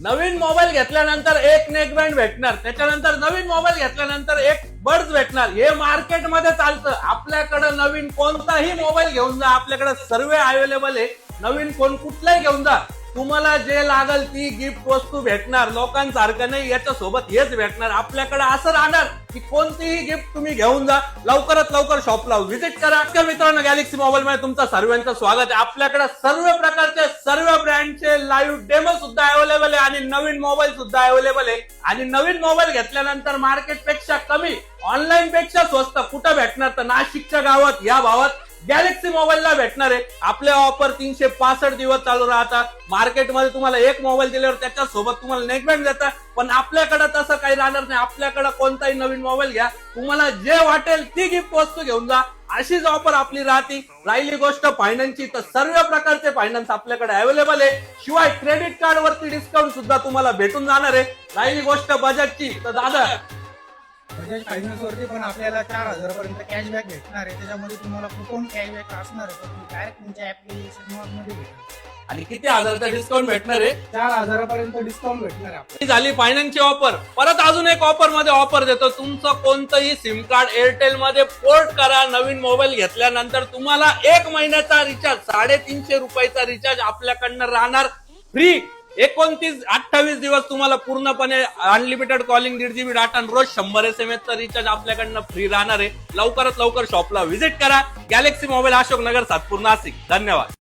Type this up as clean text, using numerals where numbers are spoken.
नवीन mobile घेतल्यानंतर एक neck band भेटणार, त्याच्यानंतर नवीन मोबाईल घेतल्यानंतर एक बर्ड्स भेटणार. हे मार्केटमध्ये चालतं. आपल्याकडे नवीन कोणताही मोबाईल घेऊन जा, आपल्याकडे सर्व अवेलेबल आहे. नवीन फोन कुठलाही घेऊन जा, तुम्हाला जे लागल ती गिफ्ट वस्तू भेटणार. लोकांसारखं नाही, याच्या सोबत हेच भेटणार. आपल्याकडे असं राहणार की कोणतीही गिफ्ट तुम्ही घेऊन जा. लवकरात लवकर शॉपला व्हिजिट करा. मित्रांनो, गॅलेक्सी मोबाईल मध्ये तुमचं सर्वांचं स्वागत आहे. आपल्याकडे सर्व प्रकारचे सर्व ब्रँडचे लाईव्ह डेमो सुद्धा अवेलेबल आहे आणि नवीन मोबाईल सुद्धा अवेलेबल आहे. आणि नवीन मोबाईल घेतल्यानंतर मार्केट पेक्षा कमी, ऑनलाईन पेक्षा स्वस्त कुठं भेटणार? तर नाशिकच्या गावात या भावात गॅलेक्सी मोबाईलला भेटणार आहे. आपले ऑफर 365 दिवस चालू राहतात. मार्केटमध्ये तुम्हाला एक मोबाईल दिल्यावर त्याच्यासोबत तुम्हाला नेकबँड देतात, पण आपल्याकडे तसं काही राहणार नाही. आपल्याकडे कोणताही नवीन मोबाईल घ्या, तुम्हाला जे वाटेल ती गिफ्ट वस्तू घेऊन जा, अशीच ऑफर आपली राहते. राहिली गोष्ट फायनान्सची, तर सर्व प्रकारचे फायनान्स आपल्याकडे अवेलेबल आहे. शिवाय क्रेडिट कार्ड वरती डिस्काउंट सुद्धा तुम्हाला भेटून जाणार आहे. राहिली गोष्ट बजेटची, तर दादा बजाज फायनान्स वरती पण आपल्याला 4,000 पर्यंत कॅशबॅक भेटणार आहे. त्याच्यामध्ये तुम्हाला कुठून कॅशबॅक असणार आहे, तर डायरेक्ट तुमच्या ऍप्लिकेशन मध्ये भेटणार. आणि किती हजाराचा डिस्काउंट भेटणार आहे? 4,000 पर्यंत डिस्काउंट भेटणार आहे आपल्याला. झाली फायनान्सची ऑफर. परत अजून एक ऑफर मध्ये ऑफर देतो. तुमचं कोणतंही सिम कार्ड एअरटेल मध्ये पोर्ट करा. नवीन मोबाईल घेतल्यानंतर तुम्हाला 1 महिन्याचा रिचार्ज, 350 रुपयाचा रिचार्ज आपल्याकडनं राहणार फ्री. 29-28 दिवस तुम्हाला पूर्णपणे अनलिमिटेड कॉलिंग, 1.5 GB डाटा आणि रोज 100 SMS चा रिचार्ज आपल्याकडनं फ्री राहणार आहे. लवकरात लवकर शॉपला व्हिजिट करा. Galaxy mobile, Ashok Nagar, Satpur, Nashik. धन्यवाद.